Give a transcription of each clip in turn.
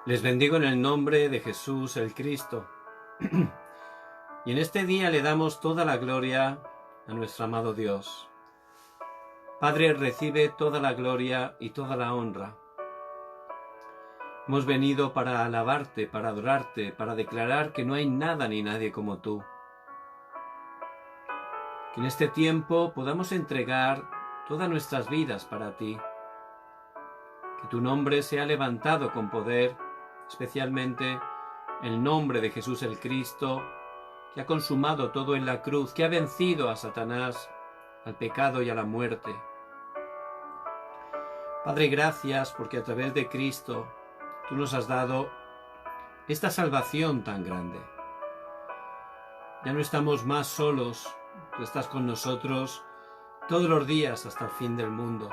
Les bendigo en el nombre de Jesús el Cristo. Y en este día le damos toda la gloria a nuestro amado Dios. Padre, recibe toda la gloria y toda la honra. Hemos venido para alabarte, para adorarte, para declarar que no hay nada ni nadie como tú. Que en este tiempo podamos entregar todas nuestras vidas para ti. Que tu nombre sea levantado con poder, especialmente el nombre de Jesús el Cristo, que ha consumado todo en la cruz, que ha vencido a Satanás, al pecado y a la muerte. Padre, gracias porque a través de Cristo tú nos has dado esta salvación tan grande. Ya no estamos más solos, tú estás con nosotros todos los días hasta el fin del mundo.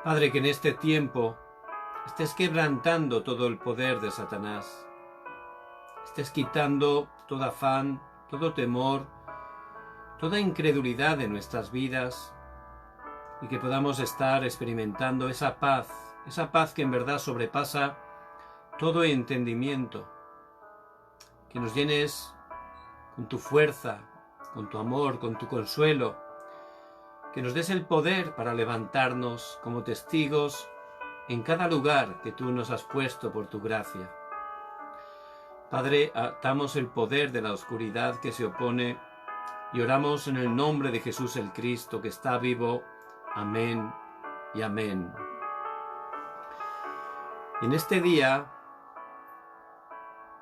Padre, que en este tiempo estés quebrantando todo el poder de Satanás, estés quitando todo afán, todo temor, toda incredulidad de nuestras vidas y que podamos estar experimentando esa paz que en verdad sobrepasa todo entendimiento, que nos llenes con tu fuerza, con tu amor, con tu consuelo, que nos des el poder para levantarnos como testigos en cada lugar que tú nos has puesto por tu gracia. Padre, atamos el poder de la oscuridad que se opone y oramos en el nombre de Jesús el Cristo, que está vivo. Amén y amén. En este día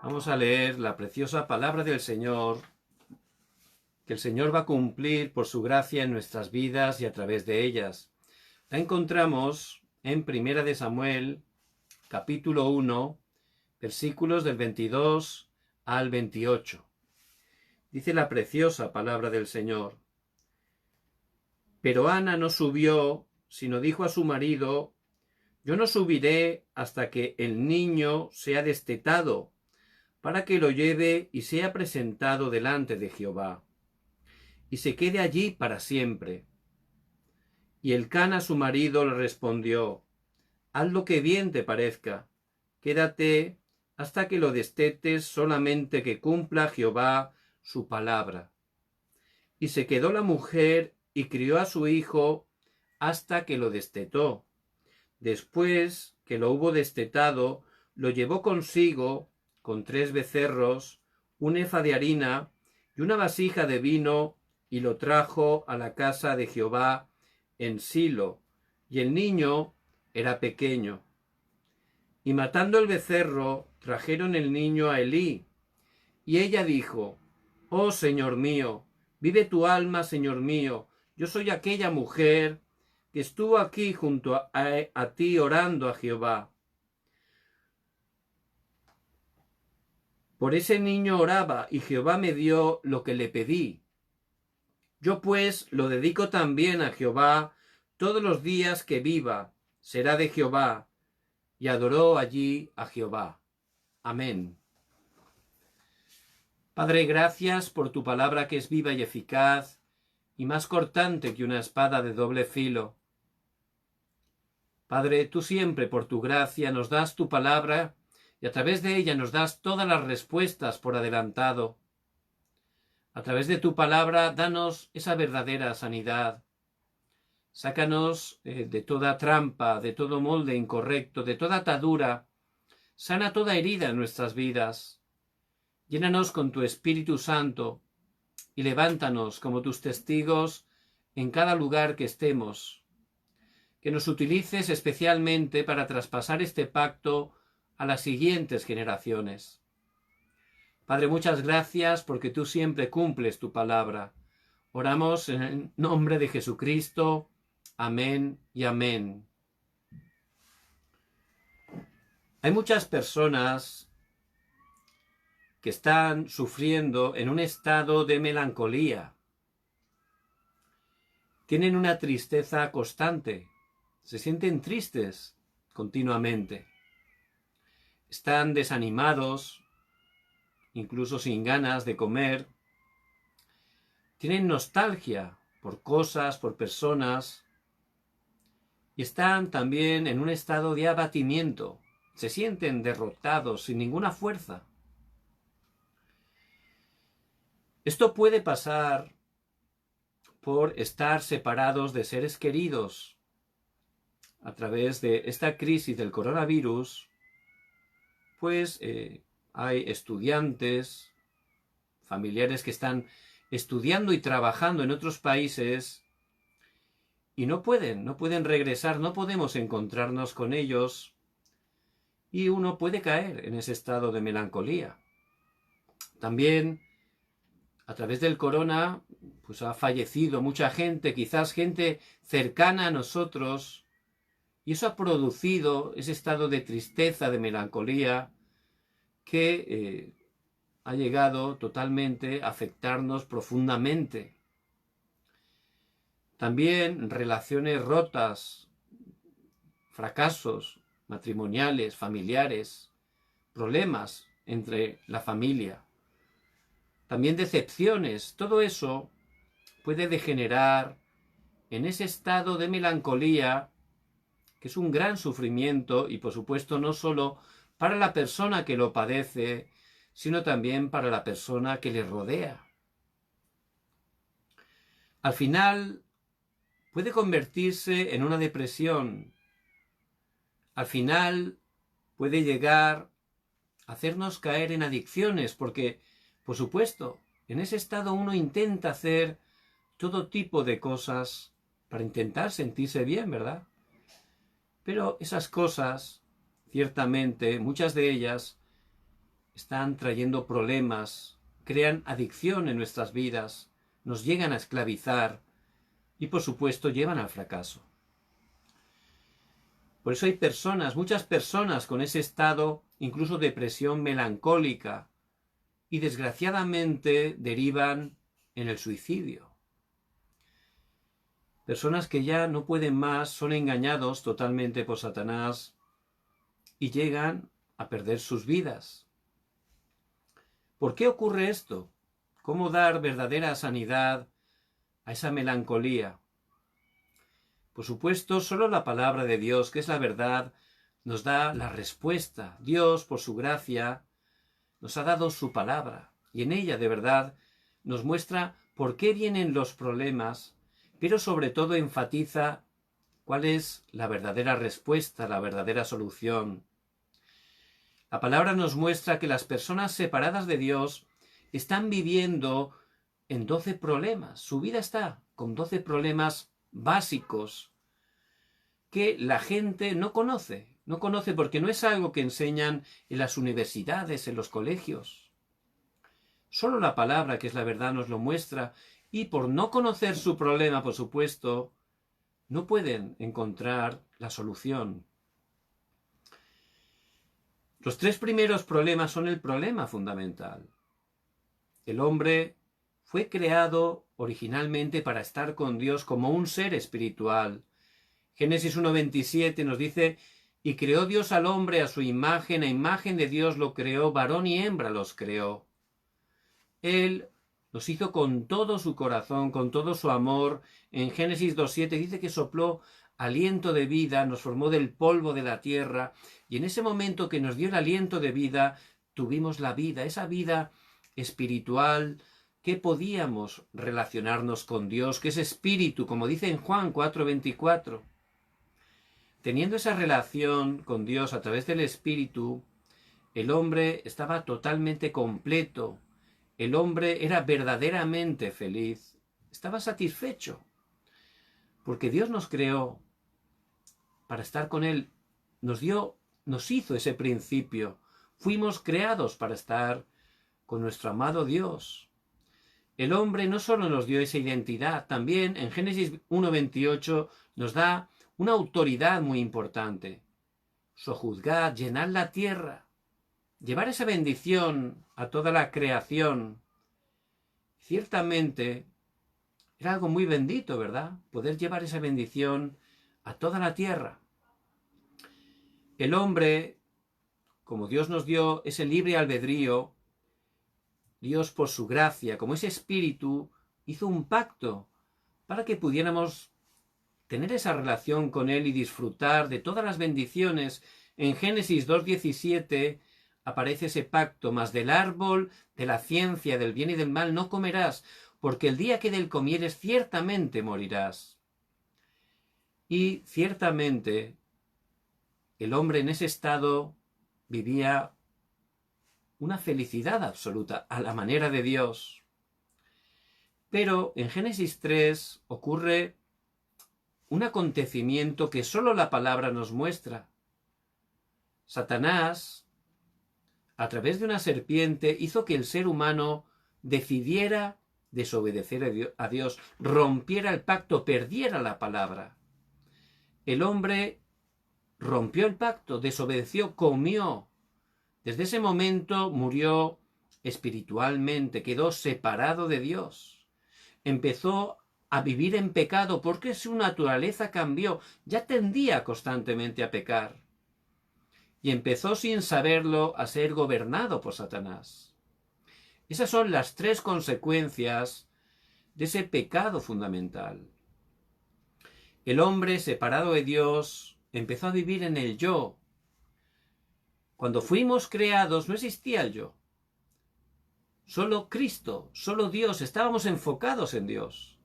vamos a leer la preciosa palabra del Señor, que el Señor va a cumplir por su gracia en nuestras vidas y a través de ellas. La encontramos en 1 de Samuel, capítulo 1, versículos del 22 al 28. Dice la preciosa palabra del Señor: Pero Ana no subió, sino dijo a su marido: Yo no subiré hasta que el niño sea destetado, para que lo lleve y sea presentado delante de Jehová, y se quede allí para siempre. Y Elcana su marido le respondió: Haz lo que bien te parezca, quédate hasta que lo destetes, solamente que cumpla Jehová su palabra. Y se quedó la mujer y crió a su hijo hasta que lo destetó. Después que lo hubo destetado, lo llevó consigo con 3 becerros, un efa de harina y una vasija de vino, y lo trajo a la casa de Jehová en Silo, y el niño era pequeño. Y matando el becerro, trajeron el niño a Elí, y ella dijo: Oh Señor mío, vive tu alma, Señor mío, yo soy aquella mujer que estuvo aquí junto a ti orando a Jehová. Por ese niño oraba, y Jehová me dio lo que le pedí. Yo pues lo dedico también a Jehová todos los días que viva, será de Jehová. Y adoró allí a Jehová. Amén. Padre, gracias por tu palabra que es viva y eficaz, y más cortante que una espada de doble filo. Padre, tú siempre por tu gracia nos das tu palabra, y a través de ella nos das todas las respuestas por adelantado. A través de tu palabra, danos esa verdadera sanidad. Sácanos de toda trampa, de todo molde incorrecto, de toda atadura. Sana toda herida en nuestras vidas. Llénanos con tu Espíritu Santo y levántanos como tus testigos en cada lugar que estemos. Que nos utilices especialmente para traspasar este pacto a las siguientes generaciones. Padre, muchas gracias porque tú siempre cumples tu palabra. Oramos en el nombre de Jesucristo. Amén y amén. Hay muchas personas que están sufriendo en un estado de melancolía. Tienen una tristeza constante. Se sienten tristes continuamente. Están desanimados, incluso sin ganas de comer. Tienen nostalgia por cosas, por personas. Y están también en un estado de abatimiento. se sienten derrotados, sin ninguna fuerza. Esto puede pasar por estar separados de seres queridos. A través de esta crisis del coronavirus, pues hay estudiantes, familiares que están estudiando y trabajando en otros países y no pueden regresar, no podemos encontrarnos con ellos y uno puede caer en ese estado de melancolía. También a través del corona, pues ha fallecido mucha gente, quizás gente cercana a nosotros, y eso ha producido ese estado de tristeza, de melancolía, que ha llegado totalmente a afectarnos profundamente. También relaciones rotas, fracasos matrimoniales, familiares, problemas entre la familia. También decepciones, todo eso puede degenerar en ese estado de melancolía que es un gran sufrimiento y por supuesto no solo para la persona que lo padece, sino también para la persona que le rodea. Al final puede convertirse en una depresión. Al final puede llegar a hacernos caer en adicciones, porque, por supuesto, en ese estado uno intenta hacer todo tipo de cosas para intentar sentirse bien, ¿verdad? Pero esas cosas, ciertamente, muchas de ellas están trayendo problemas, crean adicción en nuestras vidas, nos llegan a esclavizar y, por supuesto, llevan al fracaso. Por eso hay personas, muchas personas con ese estado, incluso depresión melancólica, y desgraciadamente derivan en el suicidio. Personas que ya no pueden más, son engañados totalmente por Satanás y llegan a perder sus vidas. ¿Por qué ocurre esto? ¿Cómo dar verdadera sanidad a esa melancolía? Por supuesto, solo la palabra de Dios, que es la verdad, nos da la respuesta. Dios, por su gracia, nos ha dado su palabra y en ella, de verdad, nos muestra por qué vienen los problemas, pero sobre todo enfatiza cuál es la verdadera respuesta, la verdadera solución. La palabra nos muestra que las personas separadas de Dios están viviendo en 12 problemas. Su vida está con 12 problemas básicos que la gente no conoce porque no es algo que enseñan en las universidades, en los colegios. Solo la palabra, que es la verdad, nos lo muestra. Y por no conocer su problema, por supuesto, no pueden encontrar la solución. Los 3 primeros problemas son el problema fundamental. El hombre fue creado originalmente para estar con Dios como un ser espiritual. Génesis 1:27 nos dice: y creó Dios al hombre a su imagen, a imagen de Dios lo creó, varón y hembra los creó. Él los hizo con todo su corazón, con todo su amor. En Génesis 2:7 dice que sopló aliento de vida, nos formó del polvo de la tierra, y en ese momento que nos dio el aliento de vida, tuvimos la vida, esa vida espiritual, que podíamos relacionarnos con Dios, que es espíritu, como dice en Juan 4:24. Teniendo esa relación con Dios a través del espíritu, el hombre estaba totalmente completo. El hombre era verdaderamente feliz, estaba satisfecho, porque Dios nos creó para estar con Él, nos hizo ese principio, fuimos creados para estar con nuestro amado Dios. El hombre no solo nos dio esa identidad, también en Génesis 1:28 nos da una autoridad muy importante. Sojuzgad, llenad la tierra. Llevar esa bendición a toda la creación, ciertamente era algo muy bendito, ¿verdad? Poder llevar esa bendición a toda la tierra. El hombre, como Dios nos dio ese libre albedrío, Dios por su gracia, como ese espíritu, hizo un pacto para que pudiéramos tener esa relación con Él y disfrutar de todas las bendiciones En Génesis 2:17 aparece ese pacto: mas del árbol de la ciencia del bien y del mal no comerás, porque el día que del comieres ciertamente morirás. Y ciertamente el hombre en ese estado vivía una felicidad absoluta, a la manera de Dios. Pero en Génesis 3 ocurre un acontecimiento que solo la palabra nos muestra. Satanás, a través de una serpiente, hizo que el ser humano decidiera desobedecer a Dios, rompiera el pacto, perdiera la palabra. El hombre rompió el pacto, desobedeció, comió. Desde ese momento murió espiritualmente, quedó separado de Dios. Empezó a vivir en pecado porque su naturaleza cambió, ya tendía constantemente a pecar. Y empezó sin saberlo a ser gobernado por Satanás. Esas son las tres consecuencias de ese pecado fundamental. El hombre separado de Dios empezó a vivir en el yo. Cuando fuimos creados no existía el yo. Solo Cristo, solo Dios, estábamos enfocados en Dios.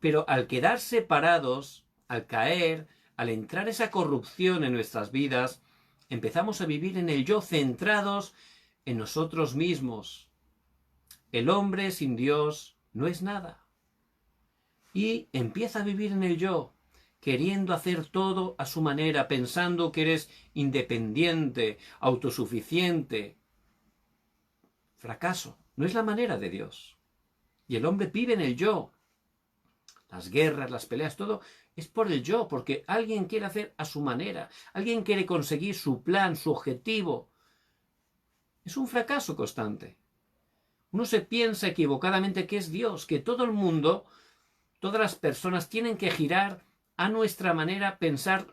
Pero al quedar separados, al caer, al entrar esa corrupción en nuestras vidas, empezamos a vivir en el yo, centrados en nosotros mismos. El hombre sin Dios no es nada. Y empieza a vivir en el yo, queriendo hacer todo a su manera, pensando que eres independiente, autosuficiente. Fracaso. No es la manera de Dios. Y el hombre vive en el yo. Las guerras, las peleas, todo es por el yo, porque alguien quiere hacer a su manera, alguien quiere conseguir su plan, su objetivo. Es un fracaso constante. Uno se piensa equivocadamente que es Dios, que todo el mundo, todas las personas tienen que girar a nuestra manera, pensar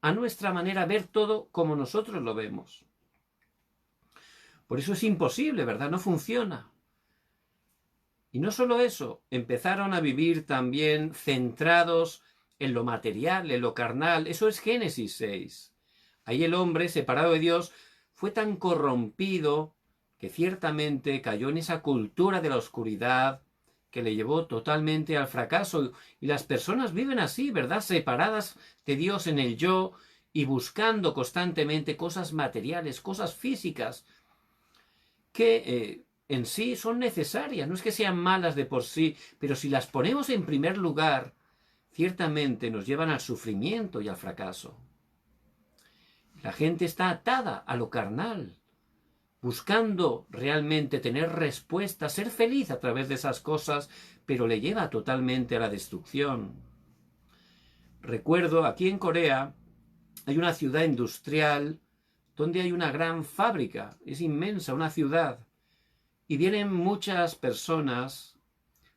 a nuestra manera, ver todo como nosotros lo vemos. Por eso es imposible, ¿verdad? No funciona. Y no solo eso, empezaron a vivir también centrados en lo material, en lo carnal. Eso es Génesis 6. Ahí el hombre, separado de Dios, fue tan corrompido que ciertamente cayó en esa cultura de la oscuridad que le llevó totalmente al fracaso. Y las personas viven así, ¿verdad? Separadas de Dios en el yo y buscando constantemente cosas materiales, cosas físicas, que en sí son necesarias, no es que sean malas de por sí, pero si las ponemos en primer lugar, ciertamente nos llevan al sufrimiento y al fracaso. La gente está atada a lo carnal, buscando realmente tener respuesta, ser feliz a través de esas cosas, pero le lleva totalmente a la destrucción. Recuerdo, aquí en Corea hay una ciudad industrial donde hay una gran fábrica, es inmensa, una ciudad, y vienen muchas personas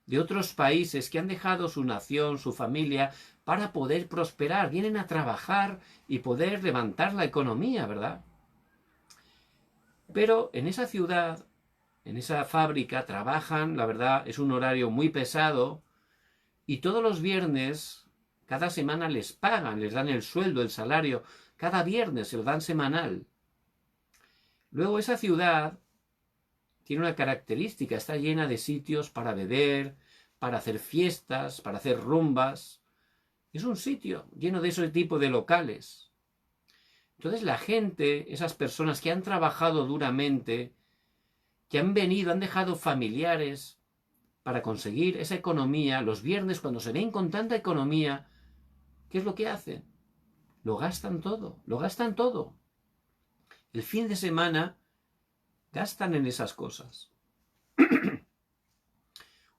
de otros países que han dejado su nación, su familia, para poder prosperar, vienen a trabajar y poder levantar la economía, ¿verdad? Pero en esa ciudad, en esa fábrica, trabajan, la verdad, es un horario muy pesado, y todos los viernes, cada semana les pagan, les dan el sueldo, el salario, cada viernes se lo dan semanal. Luego esa ciudad tiene una característica, está llena de sitios para beber, para hacer fiestas, para hacer rumbas. Es un sitio lleno de ese tipo de locales. Entonces la gente, esas personas que han trabajado duramente, que han venido, han dejado familiares para conseguir esa economía, los viernes cuando se ven con tanta economía, ¿qué es lo que hacen? Lo gastan todo, lo gastan todo. El fin de semana gastan en esas cosas.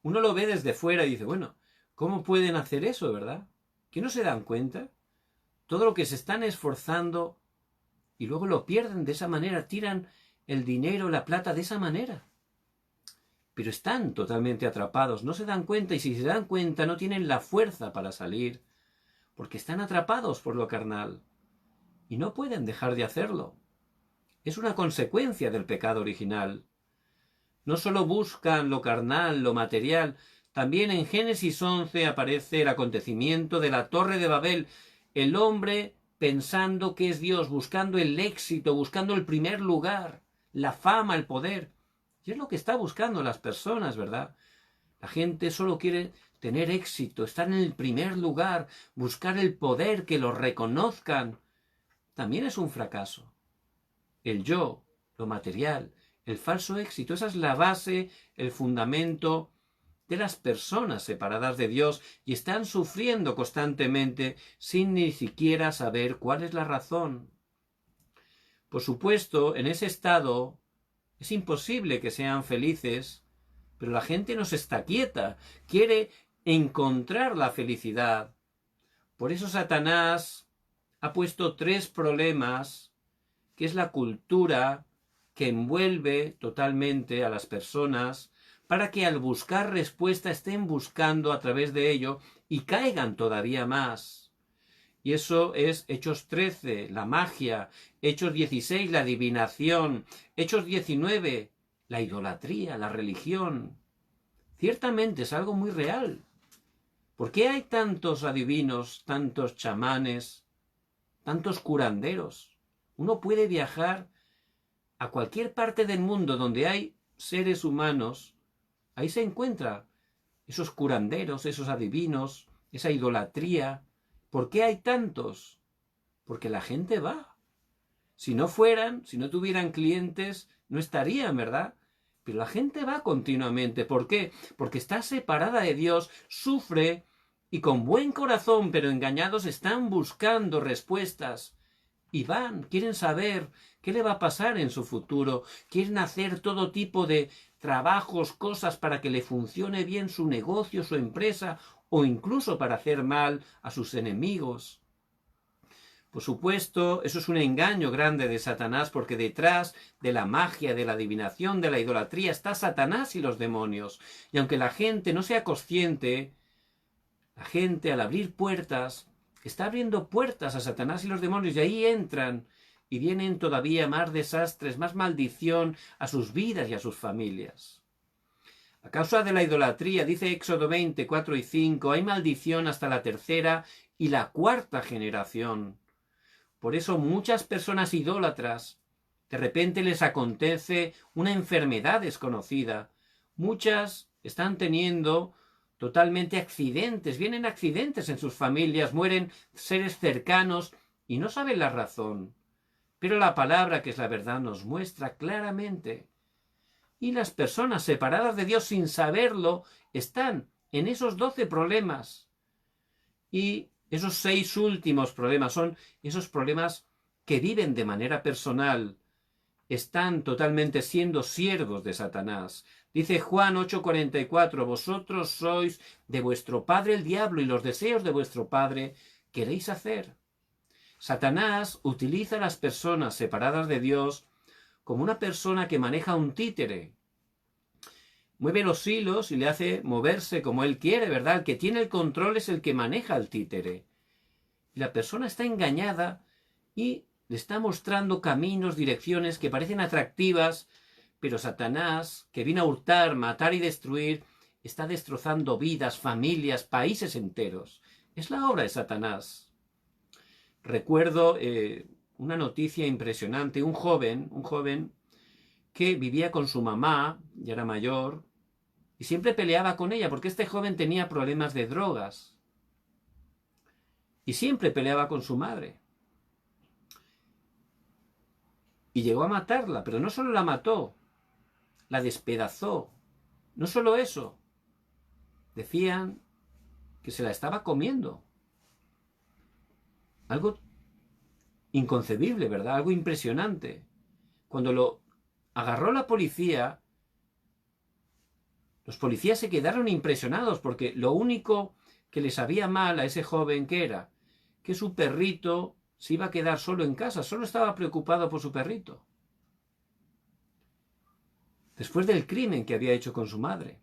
Uno lo ve desde fuera y dice, bueno, ¿cómo pueden hacer eso, verdad? ¿Que no se dan cuenta? Todo lo que se están esforzando y luego lo pierden de esa manera, tiran el dinero, la plata de esa manera. Pero están totalmente atrapados, no se dan cuenta, y si se dan cuenta no tienen la fuerza para salir, porque están atrapados por lo carnal y no pueden dejar de hacerlo. Es una consecuencia del pecado original. No solo buscan lo carnal, lo material, también en Génesis 11 aparece el acontecimiento de la Torre de Babel. El hombre pensando que es Dios, buscando el éxito, buscando el primer lugar, la fama, el poder. Y es lo que está buscando las personas, ¿verdad? La gente solo quiere tener éxito, estar en el primer lugar, buscar el poder, que lo reconozcan. También es un fracaso. El yo, lo material, el falso éxito, esa es la base, el fundamento de las personas separadas de Dios y están sufriendo constantemente sin ni siquiera saber cuál es la razón. Por supuesto, en ese estado es imposible que sean felices, pero la gente no se está quieta, quiere encontrar la felicidad. Por eso Satanás ha puesto 3 problemas, que es la cultura que envuelve totalmente a las personas, para que al buscar respuesta estén buscando a través de ello y caigan todavía más. Y eso es Hechos 13, la magia, Hechos 16, la adivinación, Hechos 19, la idolatría, la religión. Ciertamente es algo muy real. ¿Por qué hay tantos adivinos, tantos chamanes, tantos curanderos? Uno puede viajar a cualquier parte del mundo donde hay seres humanos. Ahí se encuentra esos curanderos, esos adivinos, esa idolatría. ¿Por qué hay tantos? Porque la gente va. Si no fueran, si no tuvieran clientes, no estarían, ¿verdad? Pero la gente va continuamente. ¿Por qué? Porque está separada de Dios, sufre y con buen corazón, pero engañados, están buscando respuestas. Y van, quieren saber qué le va a pasar en su futuro, quieren hacer todo tipo de trabajos, cosas para que le funcione bien su negocio, su empresa, o incluso para hacer mal a sus enemigos. Por supuesto, eso es un engaño grande de Satanás, porque detrás de la magia, de la adivinación, de la idolatría, está Satanás y los demonios. Y aunque la gente no sea consciente, la gente al abrir puertas, está abriendo puertas a Satanás y los demonios, y ahí entran y vienen todavía más desastres, más maldición a sus vidas y a sus familias. A causa de la idolatría, dice Éxodo 20, 4 y 5, hay maldición hasta la 3ª y la 4ª generación. Por eso muchas personas idólatras, de repente les acontece una enfermedad desconocida. Muchas están teniendo totalmente accidentes, vienen accidentes en sus familias, mueren seres cercanos y no saben la razón. Pero la palabra, que es la verdad, nos muestra claramente. Y las personas separadas de Dios sin saberlo están en esos 12 problemas. Y esos 6 últimos problemas son esos problemas que viven de manera personal. Están totalmente siendo siervos de Satanás. Dice Juan 8:44, vosotros sois de vuestro padre el diablo y los deseos de vuestro padre queréis hacer. Satanás utiliza a las personas separadas de Dios como una persona que maneja un títere. Mueve los hilos y le hace moverse como él quiere, ¿verdad? El que tiene el control es el que maneja el títere. Y la persona está engañada y le está mostrando caminos, direcciones que parecen atractivas, pero Satanás, que vino a hurtar, matar y destruir, está destrozando vidas, familias, países enteros. Es la obra de Satanás. Recuerdo una noticia impresionante, un joven que vivía con su mamá, ya era mayor, y siempre peleaba con ella, porque este joven tenía problemas de drogas. Y siempre peleaba con su madre. Y llegó a matarla, pero no solo la mató, la despedazó. No solo eso, decían que se la estaba comiendo. Algo inconcebible, ¿verdad? Algo impresionante. Cuando lo agarró la policía, los policías se quedaron impresionados, porque lo único que le sabía mal a ese joven, ¿qué era? Que su perrito se iba a quedar solo en casa, solo estaba preocupado por su perrito. Después del crimen que había hecho con su madre.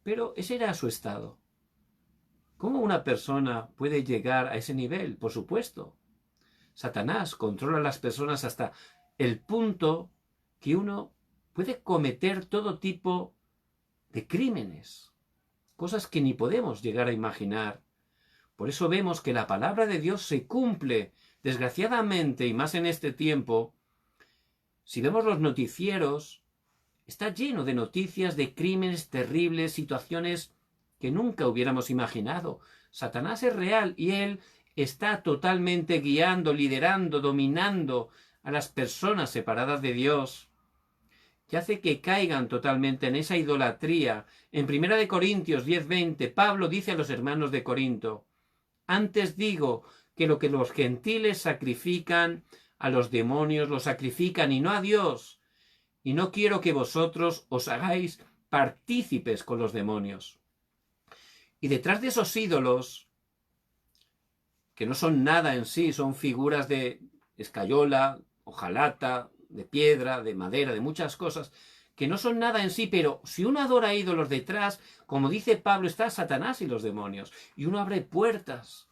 Pero ese era su estado. ¿Cómo una persona puede llegar a ese nivel? Por supuesto, Satanás controla a las personas hasta el punto que uno puede cometer todo tipo de crímenes, cosas que ni podemos llegar a imaginar. Por eso vemos que la palabra de Dios se cumple Desgraciadamente, y más en este tiempo, si vemos los noticieros, está lleno de noticias de crímenes terribles, situaciones que nunca hubiéramos imaginado. Satanás es real y él está totalmente guiando, liderando, dominando a las personas separadas de Dios, que hace que caigan totalmente en esa idolatría. En 1 Corintios 10:20, Pablo dice a los hermanos de Corinto: antes digo que lo que los gentiles sacrifican a los demonios, lo sacrifican y no a Dios, y no quiero que vosotros os hagáis partícipes con los demonios. Y detrás de esos ídolos, que no son nada en sí, son figuras de escayola, hojalata, de piedra, de madera, de muchas cosas, que no son nada en sí, pero si uno adora ídolos detrás, como dice Pablo, está Satanás y los demonios, y uno abre puertas,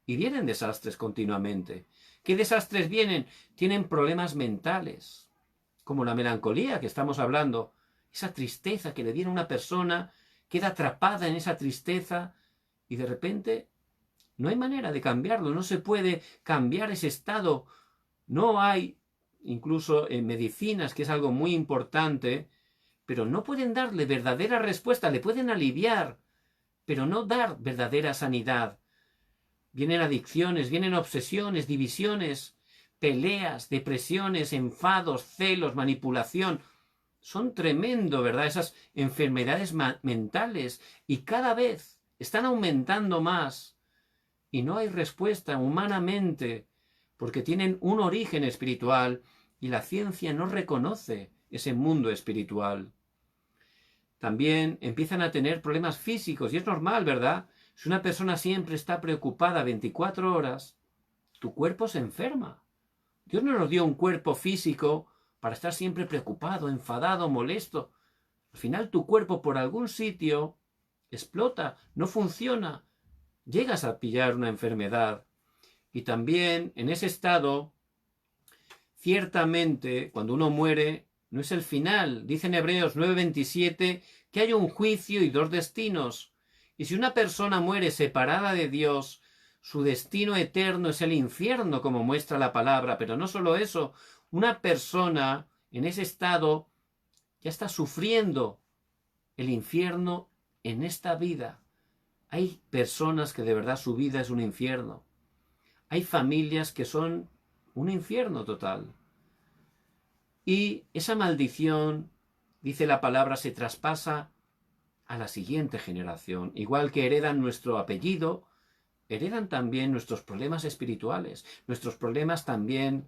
y vienen desastres continuamente. ¿Qué desastres vienen? Tienen problemas mentales, como la melancolía que estamos hablando, esa tristeza que le viene a una persona, queda atrapada en esa tristeza, y de repente no hay manera de cambiarlo, no se puede cambiar ese estado. No hay, incluso en medicinas, que es algo muy importante, pero no pueden darle verdadera respuesta, le pueden aliviar, pero no dar verdadera sanidad. Vienen adicciones, vienen obsesiones, divisiones, peleas, depresiones, enfados, celos, manipulación. Son tremendo, ¿verdad? Esas enfermedades mentales, y cada vez están aumentando más. Y no hay respuesta humanamente, porque tienen un origen espiritual y la ciencia no reconoce ese mundo espiritual. También empiezan a tener problemas físicos, y es normal, ¿verdad? Si una persona siempre está preocupada 24 horas, tu cuerpo se enferma. Dios no nos dio un cuerpo físico para estar siempre preocupado, enfadado, molesto. Al final tu cuerpo por algún sitio explota, no funciona. Llegas a pillar una enfermedad. Y también en ese estado, ciertamente, cuando uno muere, no es el final. Dice en Hebreos 9:27 que hay un juicio y dos destinos. Y si una persona muere separada de Dios, su destino eterno es el infierno, como muestra la palabra. Pero no solo eso, una persona en ese estado ya está sufriendo el infierno en esta vida. Hay personas que de verdad su vida es un infierno. Hay familias que son un infierno total. Y esa maldición, dice la palabra, se traspasa a la siguiente generación. Igual que heredan nuestro apellido, heredan también nuestros problemas espirituales, nuestros problemas también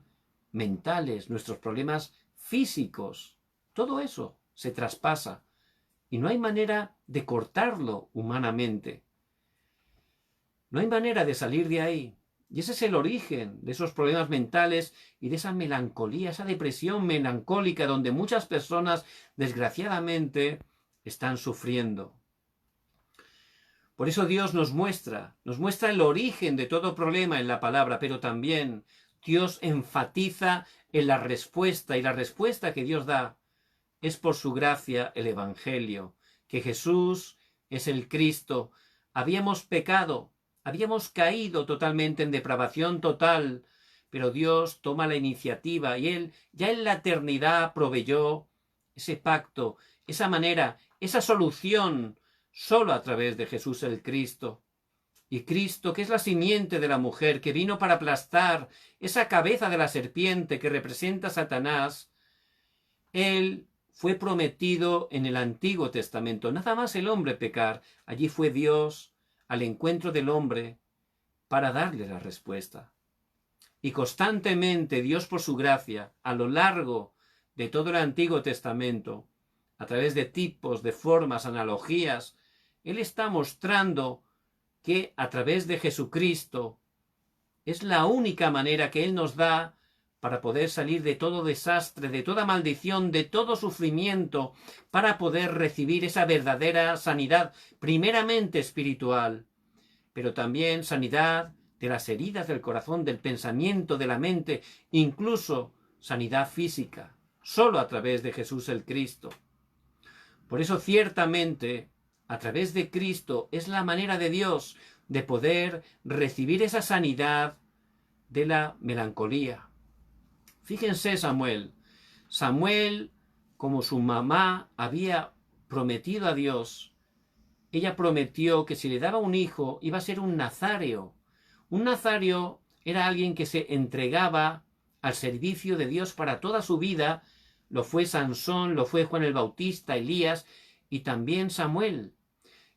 mentales, nuestros problemas físicos. Todo eso se traspasa y no hay manera de cortarlo humanamente. No hay manera de salir de ahí. Y ese es el origen de esos problemas mentales y de esa melancolía, esa depresión melancólica donde muchas personas, desgraciadamente, están sufriendo. Por eso Dios nos muestra el origen de todo problema en la palabra, pero también Dios enfatiza en la respuesta, y la respuesta que Dios da es por su gracia, el Evangelio, que Jesús es el Cristo. Habíamos pecado, habíamos caído totalmente en depravación total, pero Dios toma la iniciativa y Él ya en la eternidad proveyó ese pacto, esa manera, esa solución, solo a través de Jesús el Cristo. Y Cristo, que es la simiente de la mujer, que vino para aplastar esa cabeza de la serpiente que representa a Satanás, Él fue prometido en el Antiguo Testamento. Nada más el hombre pecar, allí fue Dios al encuentro del hombre para darle la respuesta. Y constantemente Dios, por su gracia, a lo largo de todo el Antiguo Testamento, a través de tipos, de formas, analogías, Él está mostrando que a través de Jesucristo es la única manera que Él nos da para poder salir de todo desastre, de toda maldición, de todo sufrimiento, para poder recibir esa verdadera sanidad, primeramente espiritual, pero también sanidad de las heridas del corazón, del pensamiento, de la mente, incluso sanidad física, solo a través de Jesús el Cristo. Por eso, ciertamente, a través de Cristo es la manera de Dios de poder recibir esa sanidad de la melancolía. Fíjense Samuel. Samuel, como su mamá había prometido a Dios, ella prometió que si le daba un hijo iba a ser un nazáreo. Un nazáreo era alguien que se entregaba al servicio de Dios para toda su vida. Lo fue Sansón, lo fue Juan el Bautista, Elías y también Samuel.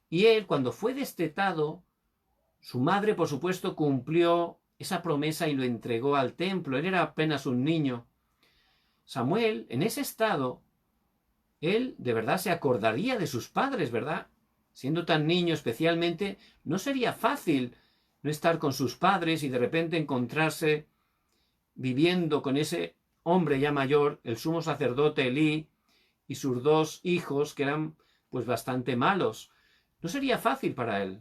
Y él, cuando fue destetado, su madre, por supuesto, cumplió esa promesa y lo entregó al templo. Él era apenas un niño. Samuel, en ese estado, él de verdad se acordaría de sus padres, ¿verdad? Siendo tan niño especialmente, no sería fácil no estar con sus padres y de repente encontrarse viviendo con ese hombre ya mayor, el sumo sacerdote Elí, y sus dos hijos, que eran pues bastante malos. No sería fácil para él.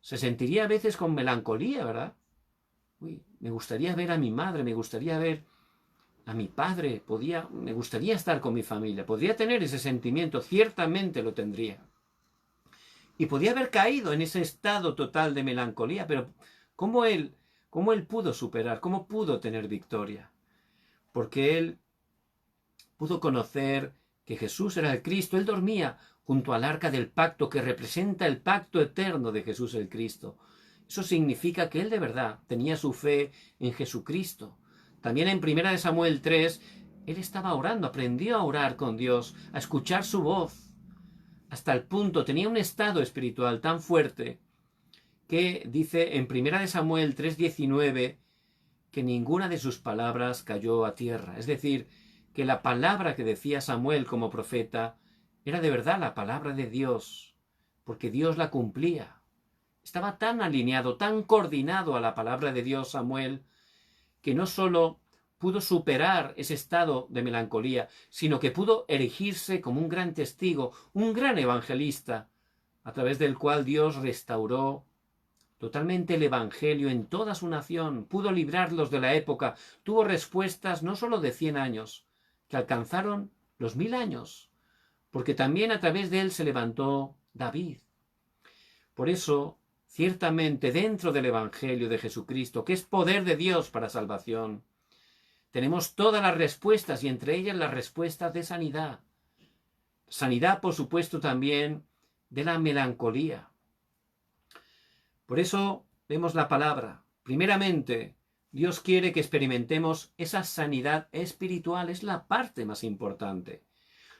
Se sentiría a veces con melancolía, ¿verdad? Uy, me gustaría ver a mi madre, me gustaría ver a mi padre, me gustaría estar con mi familia, podría tener ese sentimiento, ciertamente lo tendría. Y podía haber caído en ese estado total de melancolía, pero cómo él pudo superar, cómo pudo tener victoria? Porque él pudo conocer que Jesús era el Cristo. Él dormía junto al arca del pacto, que representa el pacto eterno de Jesús el Cristo. Eso significa que él de verdad tenía su fe en Jesucristo. También en 1 Samuel 3, él estaba orando, aprendió a orar con Dios, a escuchar su voz. Hasta el punto, tenía un estado espiritual tan fuerte que dice en 1 Samuel 3:19 que ninguna de sus palabras cayó a tierra. Es decir, que la palabra que decía Samuel como profeta era de verdad la palabra de Dios, porque Dios la cumplía. Estaba tan alineado, tan coordinado a la palabra de Dios Samuel, que no solo pudo superar ese estado de melancolía, sino que pudo erigirse como un gran testigo, un gran evangelista, a través del cual Dios restauró totalmente el evangelio en toda su nación, pudo librarlos de la época, tuvo respuestas no solo de 100 años, que alcanzaron los 1000 años, porque también a través de él se levantó David. Por eso, ciertamente dentro del evangelio de Jesucristo, que es poder de Dios para salvación, tenemos todas las respuestas y entre ellas las respuestas de sanidad. Sanidad, por supuesto, también de la melancolía. Por eso vemos la palabra. Primeramente, Dios quiere que experimentemos esa sanidad espiritual. Es la parte más importante.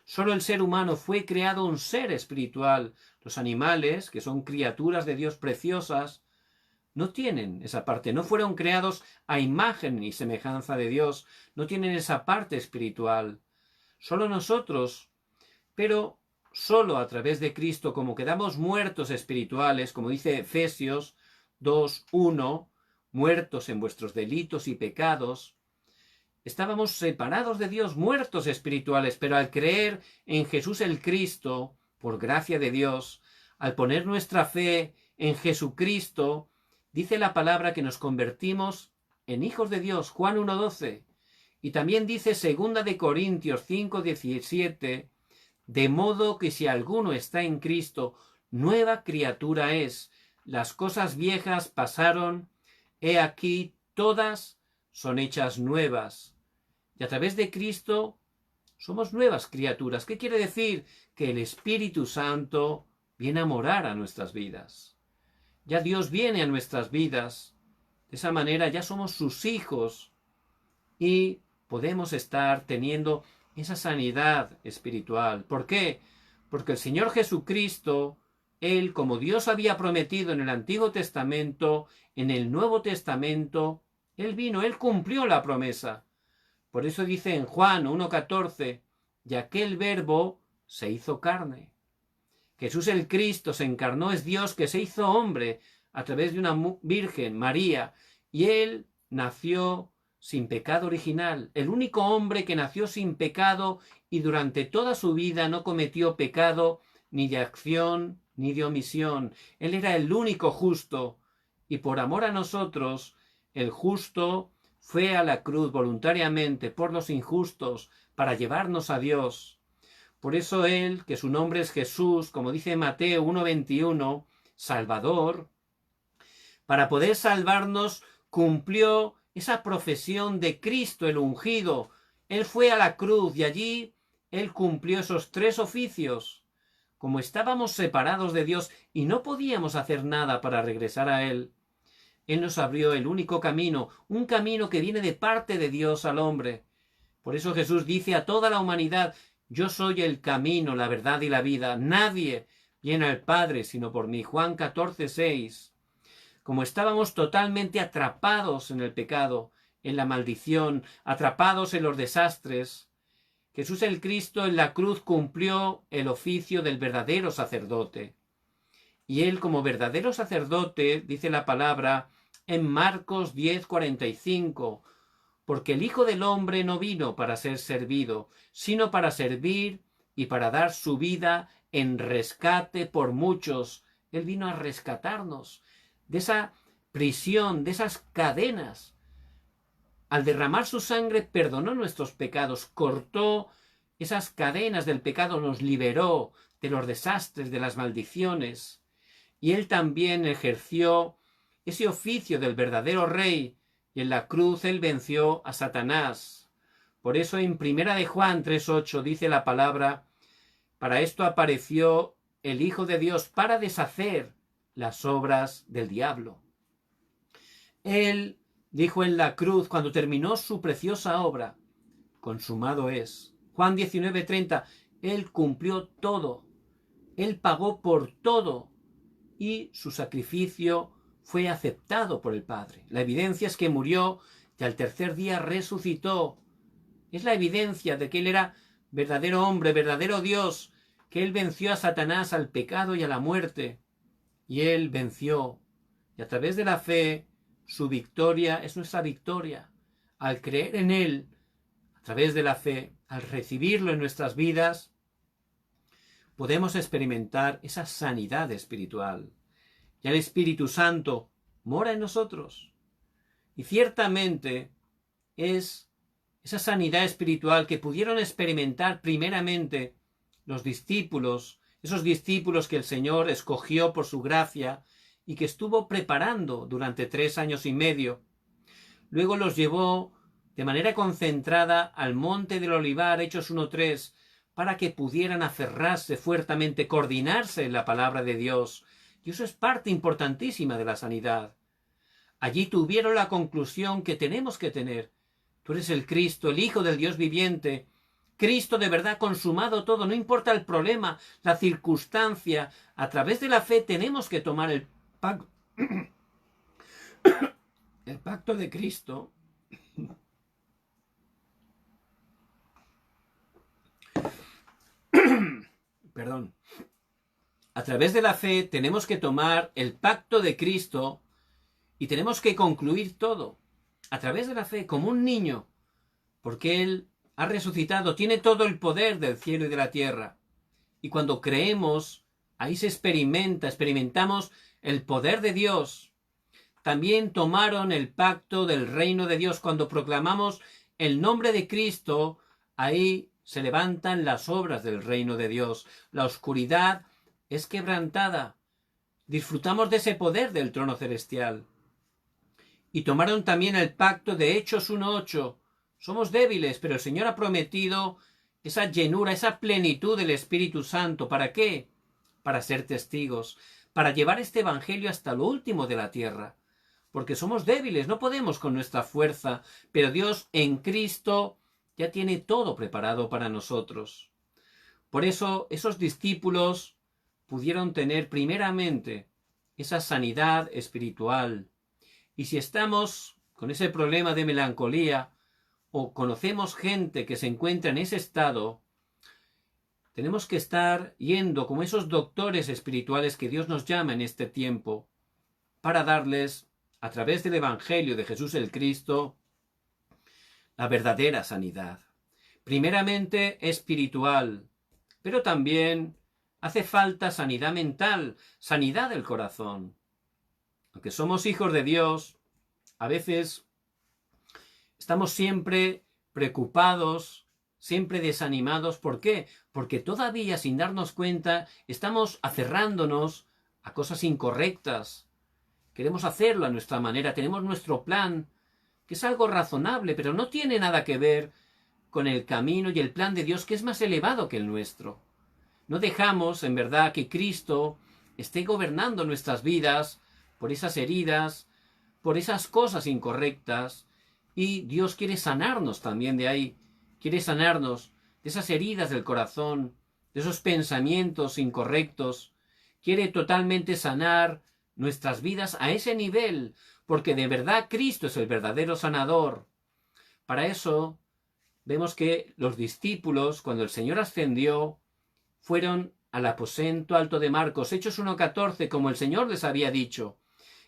Solo el ser humano fue creado un ser espiritual. Los animales, que son criaturas de Dios preciosas, no tienen esa parte, no fueron creados a imagen y semejanza de Dios, no tienen esa parte espiritual. Solo nosotros, pero solo a través de Cristo, como quedamos muertos espirituales, como dice Efesios 2:1, muertos en vuestros delitos y pecados, estábamos separados de Dios, muertos espirituales, pero al creer en Jesús el Cristo, por gracia de Dios, al poner nuestra fe en Jesucristo, dice la palabra que nos convertimos en hijos de Dios, Juan 1:12. Y también dice 2 de Corintios 5:17, de modo que si alguno está en Cristo, nueva criatura es. Las cosas viejas pasaron, he aquí todas son hechas nuevas. Y a través de Cristo somos nuevas criaturas. ¿Qué quiere decir? Que el Espíritu Santo viene a morar a nuestras vidas. Ya Dios viene a nuestras vidas. De esa manera ya somos sus hijos y podemos estar teniendo esa sanidad espiritual. ¿Por qué? Porque el Señor Jesucristo, Él, como Dios había prometido en el Antiguo Testamento, en el Nuevo Testamento, Él vino, Él cumplió la promesa. Por eso dice en Juan 1:14, y aquel verbo se hizo carne. Jesús el Cristo se encarnó, es Dios que se hizo hombre a través de una virgen, María, y Él nació sin pecado original, el único hombre que nació sin pecado y durante toda su vida no cometió pecado ni de acción ni de omisión. Él era el único justo y por amor a nosotros, el justo fue a la cruz voluntariamente por los injustos para llevarnos a Dios. Por eso Él, que su nombre es Jesús, como dice Mateo 1:21, Salvador, para poder salvarnos, cumplió esa profesión de Cristo el ungido. Él fue a la cruz y allí Él cumplió esos 3 oficios. Como estábamos separados de Dios y no podíamos hacer nada para regresar a Él, Él nos abrió el único camino, un camino que viene de parte de Dios al hombre. Por eso Jesús dice a toda la humanidad: yo soy el camino, la verdad y la vida. Nadie viene al Padre sino por mí. Juan 14:6. Como estábamos totalmente atrapados en el pecado, en la maldición, atrapados en los desastres, Jesús el Cristo en la cruz cumplió el oficio del verdadero sacerdote. Y Él, como verdadero sacerdote, dice la palabra en Marcos 10:45, porque el Hijo del Hombre no vino para ser servido, sino para servir y para dar su vida en rescate por muchos. Él vino a rescatarnos de esa prisión, de esas cadenas. Al derramar su sangre perdonó nuestros pecados, cortó esas cadenas del pecado, nos liberó de los desastres, de las maldiciones. Y Él también ejerció ese oficio del verdadero rey, y en la cruz Él venció a Satanás. Por eso en 1 de Juan 3:8 dice la palabra: para esto apareció el Hijo de Dios, para deshacer las obras del diablo. Él dijo en la cruz, cuando terminó su preciosa obra: consumado es. Juan 19:30, Él cumplió todo. Él pagó por todo y su sacrificio fue aceptado por el Padre. La evidencia es que murió y al tercer día resucitó. Es la evidencia de que Él era verdadero hombre, verdadero Dios, que Él venció a Satanás, al pecado y a la muerte. Y Él venció. Y a través de la fe, su victoria es nuestra victoria. Al creer en Él, a través de la fe, al recibirlo en nuestras vidas, podemos experimentar esa sanidad espiritual. Y el Espíritu Santo mora en nosotros. Y ciertamente es esa sanidad espiritual que pudieron experimentar primeramente los discípulos, esos discípulos que el Señor escogió por su gracia y que estuvo preparando durante 3 años y medio. Luego los llevó de manera concentrada al monte del Olivar, Hechos 1:3, para que pudieran aferrarse fuertemente, coordinarse en la palabra de Dios. Y eso es parte importantísima de la sanidad. Allí tuvieron la conclusión que tenemos que tener. Tú eres el Cristo, el Hijo del Dios viviente. Cristo de verdad consumado todo, no importa el problema, la circunstancia. A través de la fe tenemos que tomar el pacto de Cristo. Perdón. A través de la fe tenemos que tomar el pacto de Cristo y tenemos que concluir todo. A través de la fe, como un niño, porque Él ha resucitado, tiene todo el poder del cielo y de la tierra. Y cuando creemos, ahí se experimentamos el poder de Dios. También tomaron el pacto del reino de Dios. Cuando proclamamos el nombre de Cristo, ahí se levantan las obras del reino de Dios. La oscuridad es quebrantada. Disfrutamos de ese poder del trono celestial. Y tomaron también el pacto de Hechos 1:8. Somos débiles, pero el Señor ha prometido esa llenura, esa plenitud del Espíritu Santo. ¿Para qué? Para ser testigos, para llevar este evangelio hasta lo último de la tierra. Porque somos débiles, no podemos con nuestra fuerza, pero Dios en Cristo ya tiene todo preparado para nosotros. Por eso esos discípulos pudieron tener primeramente esa sanidad espiritual. Y si estamos con ese problema de melancolía o conocemos gente que se encuentra en ese estado, tenemos que estar yendo como esos doctores espirituales que Dios nos llama en este tiempo para darles, a través del Evangelio de Jesús el Cristo, la verdadera sanidad. Primeramente espiritual, pero también hace falta sanidad mental, sanidad del corazón. Aunque somos hijos de Dios, a veces estamos siempre preocupados, siempre desanimados. ¿Por qué? Porque todavía, sin darnos cuenta, estamos aferrándonos a cosas incorrectas queremos hacerlo a nuestra manera, tenemos nuestro plan, que es algo razonable, pero no tiene nada que ver con el camino y el plan de Dios, que es más elevado que el nuestro. No dejamos, en verdad, que Cristo esté gobernando nuestras vidas por esas heridas, por esas cosas incorrectas, y Dios quiere sanarnos también de ahí, quiere sanarnos de esas heridas del corazón, de esos pensamientos incorrectos, quiere totalmente sanar nuestras vidas a ese nivel, porque de verdad Cristo es el verdadero sanador. Para eso vemos que los discípulos, cuando el Señor ascendió, fueron al aposento alto de Marcos, Hechos 1:14, como el Señor les había dicho.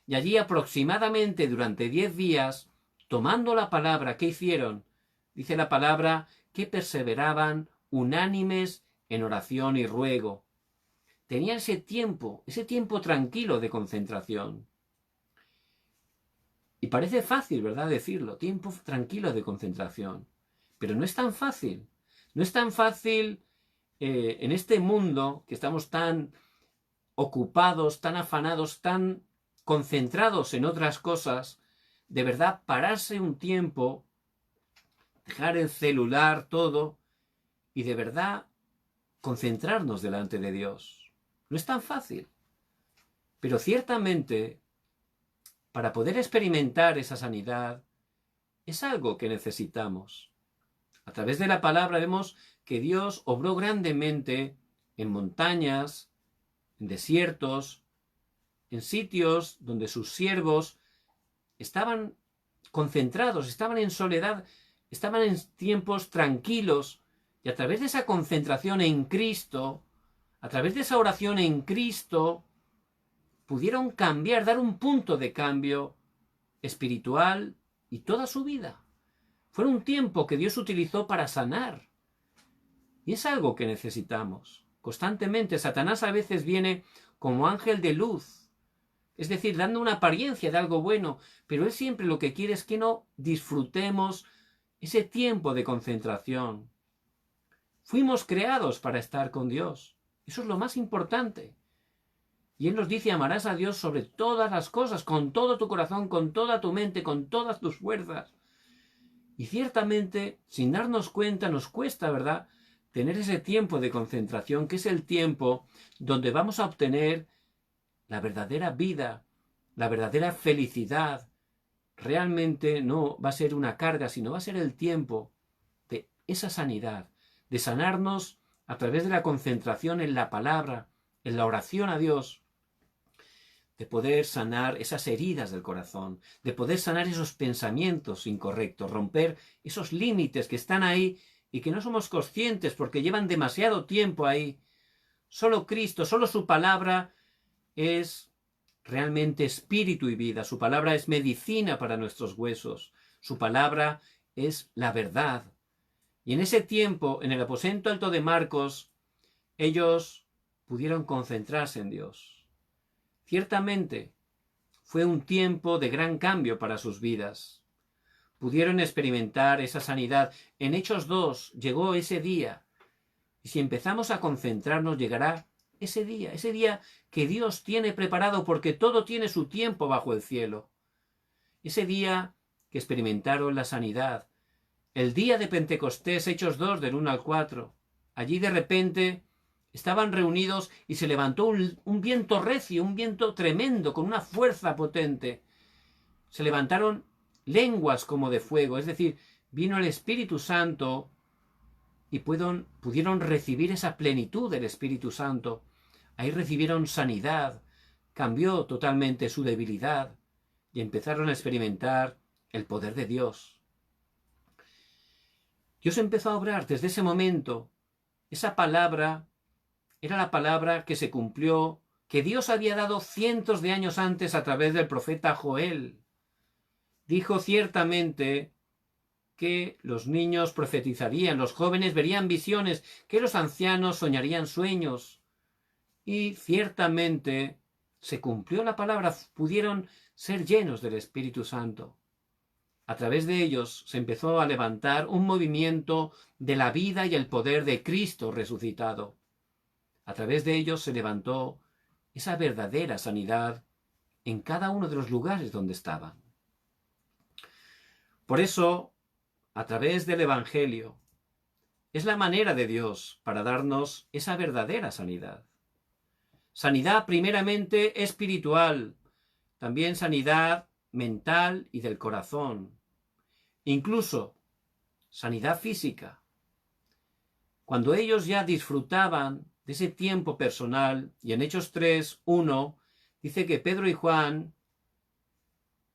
Y allí aproximadamente durante 10 días, tomando la palabra, ¿qué hicieron? Dice la palabra que perseveraban unánimes en oración y ruego. Tenían ese tiempo tranquilo de concentración. Y parece fácil, ¿verdad?, decirlo, tiempo tranquilo de concentración. Pero no es tan fácil. No es tan fácil en este mundo que estamos tan ocupados, tan afanados, tan concentrados en otras cosas, de verdad pararse un tiempo, dejar el celular, todo, y de verdad concentrarnos delante de Dios. No es tan fácil. Pero ciertamente, para poder experimentar esa sanidad, es algo que necesitamos. A través de la palabra vemos que Dios obró grandemente en montañas, en desiertos, en sitios donde sus siervos estaban concentrados, estaban en soledad, estaban en tiempos tranquilos, y a través de esa concentración en Cristo, a través de esa oración en Cristo, pudieron cambiar, dar un punto de cambio espiritual y toda su vida. Fue un tiempo que Dios utilizó para sanar. Y es algo que necesitamos. Constantemente, Satanás a veces viene como ángel de luz, es decir, dando una apariencia de algo bueno, pero él siempre lo que quiere es que no disfrutemos ese tiempo de concentración. Fuimos creados para estar con Dios. Eso es lo más importante. Y Él nos dice, amarás a Dios sobre todas las cosas, con todo tu corazón, con toda tu mente, con todas tus fuerzas. Y ciertamente, sin darnos cuenta, nos cuesta, ¿verdad?, tener ese tiempo de concentración, que es el tiempo donde vamos a obtener la verdadera vida, la verdadera felicidad. Realmente no va a ser una carga, sino va a ser el tiempo de esa sanidad, de sanarnos a través de la concentración en la palabra, en la oración a Dios, de poder sanar esas heridas del corazón, de poder sanar esos pensamientos incorrectos, romper esos límites que están ahí y que no somos conscientes porque llevan demasiado tiempo ahí. Solo Cristo, solo su palabra es realmente espíritu y vida. Su palabra es medicina para nuestros huesos. Su palabra es la verdad. Y en ese tiempo, en el aposento alto de Marcos, ellos pudieron concentrarse en Dios. Ciertamente, fue un tiempo de gran cambio para sus vidas. Pudieron experimentar esa sanidad. En Hechos 2 llegó ese día. Y si empezamos a concentrarnos, llegará ese día que Dios tiene preparado, porque todo tiene su tiempo bajo el cielo. Ese día que experimentaron la sanidad. El día de Pentecostés, Hechos 2, del 1 al 4. Allí de repente estaban reunidos y se levantó un viento recio, un viento tremendo, con una fuerza potente. Se levantaron lenguas como de fuego, es decir, vino el Espíritu Santo y pudieron recibir esa plenitud del Espíritu Santo. Ahí recibieron sanidad, cambió totalmente su debilidad y empezaron a experimentar el poder de Dios. Dios empezó a obrar desde ese momento. Esa palabra era la palabra que se cumplió, que Dios había dado cientos de años antes a través del profeta Joel. Dijo ciertamente que los niños profetizarían, los jóvenes verían visiones, que los ancianos soñarían sueños. Y ciertamente se cumplió la palabra, pudieron ser llenos del Espíritu Santo. A través de ellos se empezó a levantar un movimiento de la vida y el poder de Cristo resucitado. A través de ellos se levantó esa verdadera sanidad en cada uno de los lugares donde estaban. Por eso, a través del Evangelio, es la manera de Dios para darnos esa verdadera sanidad. Sanidad primeramente espiritual, también sanidad mental y del corazón, incluso sanidad física. Cuando ellos ya disfrutaban de ese tiempo personal, y en Hechos 3:1 dice que Pedro y Juan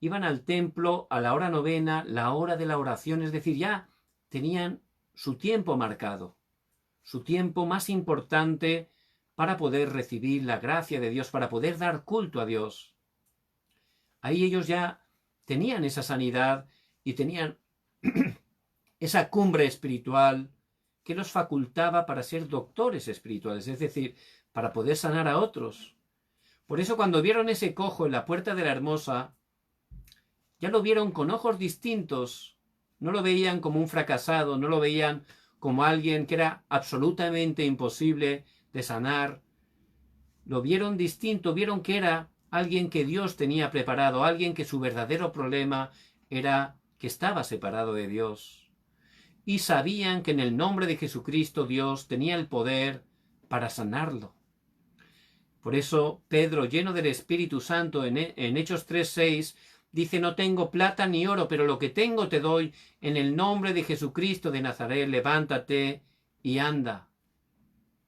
iban al templo a la hora novena, la hora de la oración, es decir, ya tenían su tiempo marcado, su tiempo más importante para poder recibir la gracia de Dios, para poder dar culto a Dios. Ahí ellos ya tenían esa sanidad y tenían esa cumbre espiritual que los facultaba para ser doctores espirituales, es decir, para poder sanar a otros. Por eso cuando vieron ese cojo en la puerta de la Hermosa, ya lo vieron con ojos distintos, no lo veían como un fracasado, no lo veían como alguien que era absolutamente imposible de sanar. Lo vieron distinto, vieron que era alguien que Dios tenía preparado, alguien que su verdadero problema era que estaba separado de Dios. Y sabían que en el nombre de Jesucristo Dios tenía el poder para sanarlo. Por eso Pedro, lleno del Espíritu Santo, en Hechos 3:6, dice: no tengo plata ni oro, pero lo que tengo te doy. En el nombre de Jesucristo de Nazaret, levántate y anda.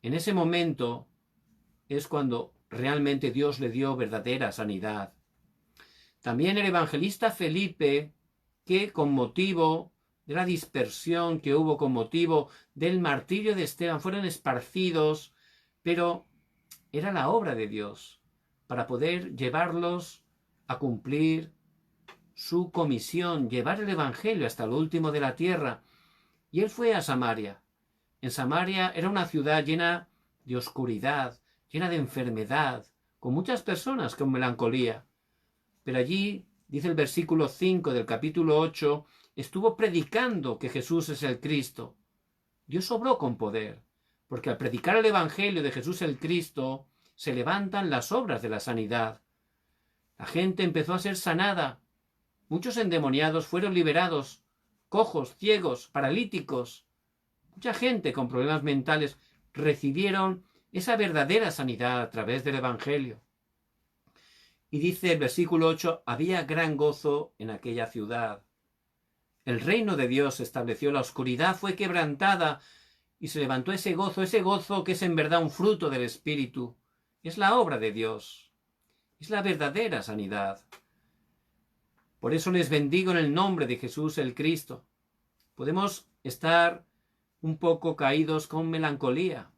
En ese momento es cuando realmente Dios le dio verdadera sanidad. También el evangelista Felipe, que con motivo de la dispersión que hubo, con motivo del martirio de Esteban, fueron esparcidos, pero era la obra de Dios para poder llevarlos a cumplir su comisión, llevar el evangelio hasta lo último de la tierra. Y él fue a Samaria. En Samaria era una ciudad llena de oscuridad, llena de enfermedad, con muchas personas con melancolía. Pero allí, dice el versículo 5 del capítulo 8, estuvo predicando que Jesús es el Cristo. Dios obró con poder, porque al predicar el evangelio de Jesús el Cristo, se levantan las obras de la sanidad. La gente empezó a ser sanada. Muchos endemoniados fueron liberados, cojos, ciegos, paralíticos. Mucha gente con problemas mentales recibieron esa verdadera sanidad a través del evangelio. Y dice el versículo 8, había gran gozo en aquella ciudad. El reino de Dios se estableció, la oscuridad fue quebrantada y se levantó ese gozo que es en verdad un fruto del Espíritu. Es la obra de Dios. Es la verdadera sanidad. Por eso les bendigo en el nombre de Jesús el Cristo. Podemos estar un poco caídos con melancolía.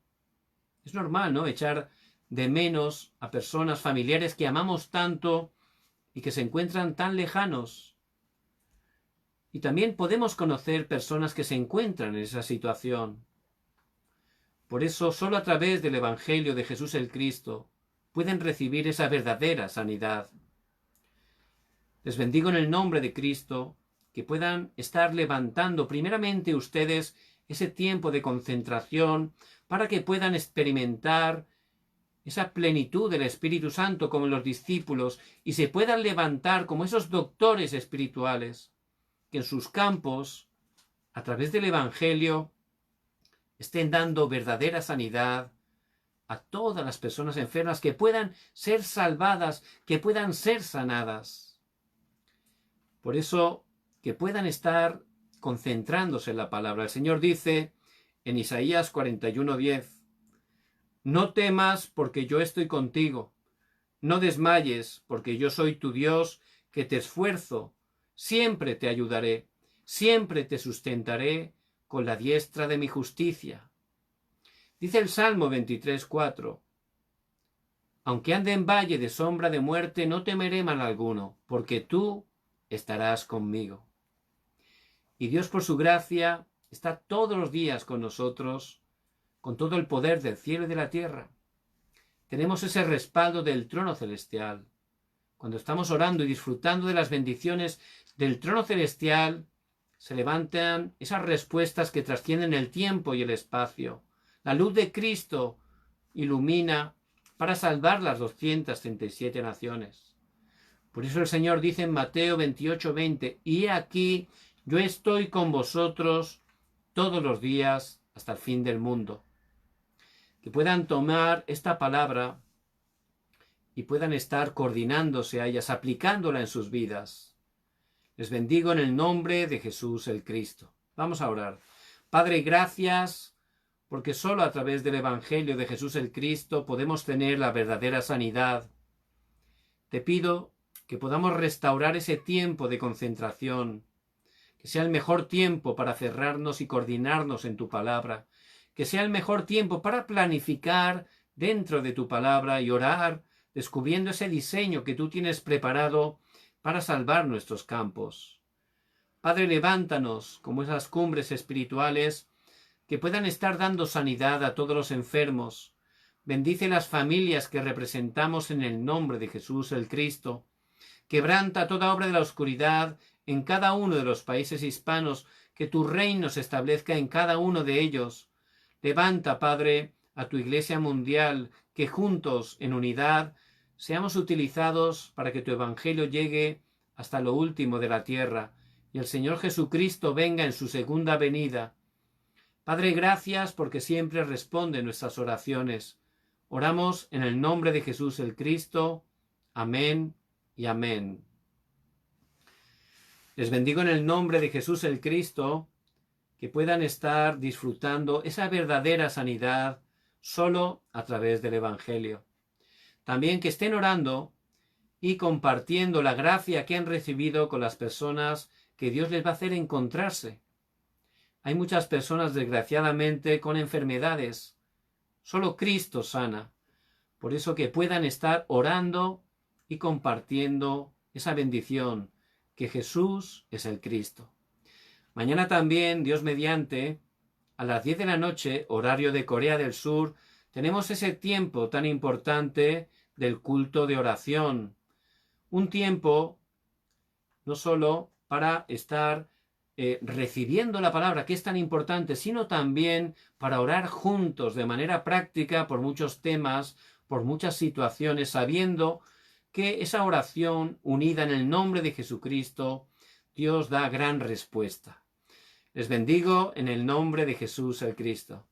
Es normal, ¿no? Echar de menos a personas, familiares que amamos tanto y que se encuentran tan lejanos. Y también podemos conocer personas que se encuentran en esa situación. Por eso, solo a través del Evangelio de Jesús el Cristo pueden recibir esa verdadera sanidad. Les bendigo en el nombre de Cristo, que puedan estar levantando primeramente ustedes ese tiempo de concentración para que puedan experimentar esa plenitud del Espíritu Santo como los discípulos y se puedan levantar como esos doctores espirituales que en sus campos, a través del Evangelio, estén dando verdadera sanidad a todas las personas enfermas, que puedan ser salvadas, que puedan ser sanadas. Por eso, que puedan estar concentrándose en la palabra. El Señor dice en Isaías 41:10, no temas porque yo estoy contigo, no desmayes porque yo soy tu Dios que te esfuerzo, siempre te ayudaré, siempre te sustentaré con la diestra de mi justicia. Dice el Salmo 23:4, aunque ande en valle de sombra de muerte, no temeré mal alguno, porque tú estarás conmigo. Y Dios, por su gracia, está todos los días con nosotros, con todo el poder del cielo y de la tierra. Tenemos ese respaldo del trono celestial. Cuando estamos orando y disfrutando de las bendiciones del trono celestial, se levantan esas respuestas que trascienden el tiempo y el espacio. La luz de Cristo ilumina para salvar las 237 naciones. Por eso el Señor dice en Mateo 28:20, y aquí yo estoy con vosotros todos los días hasta el fin del mundo. Que puedan tomar esta palabra y puedan estar coordinándose a ellas, aplicándola en sus vidas. Les bendigo en el nombre de Jesús el Cristo. Vamos a orar. Padre, gracias porque solo a través del Evangelio de Jesús el Cristo podemos tener la verdadera sanidad. Te pido que podamos restaurar ese tiempo de concentración, que sea el mejor tiempo para cerrarnos y coordinarnos en tu palabra, que sea el mejor tiempo para planificar dentro de tu palabra y orar, descubriendo ese diseño que tú tienes preparado para salvar nuestros campos. Padre, levántanos como esas cumbres espirituales que puedan estar dando sanidad a todos los enfermos. Bendice las familias que representamos en el nombre de Jesús el Cristo. Quebranta toda obra de la oscuridad en cada uno de los países hispanos, que tu reino se establezca en cada uno de ellos. Levanta, Padre, a tu Iglesia mundial, que juntos, en unidad, seamos utilizados para que tu Evangelio llegue hasta lo último de la tierra y el Señor Jesucristo venga en su segunda venida. Padre, gracias porque siempre responde nuestras oraciones. Oramos en el nombre de Jesús el Cristo. Amén y amén. Les bendigo en el nombre de Jesús el Cristo, que puedan estar disfrutando esa verdadera sanidad solo a través del Evangelio. También que estén orando y compartiendo la gracia que han recibido con las personas que Dios les va a hacer encontrarse. Hay muchas personas, desgraciadamente, con enfermedades. Solo Cristo sana. Por eso que puedan estar orando y compartiendo esa bendición, que Jesús es el Cristo. Mañana también, Dios mediante, a las 10 de la noche, horario de Corea del Sur, tenemos ese tiempo tan importante del culto de oración. Un tiempo no solo para estar recibiendo la palabra, que es tan importante, sino también para orar juntos de manera práctica por muchos temas, por muchas situaciones, sabiendo que esa oración unida en el nombre de Jesucristo, Dios da gran respuesta. Les bendigo en el nombre de Jesús el Cristo.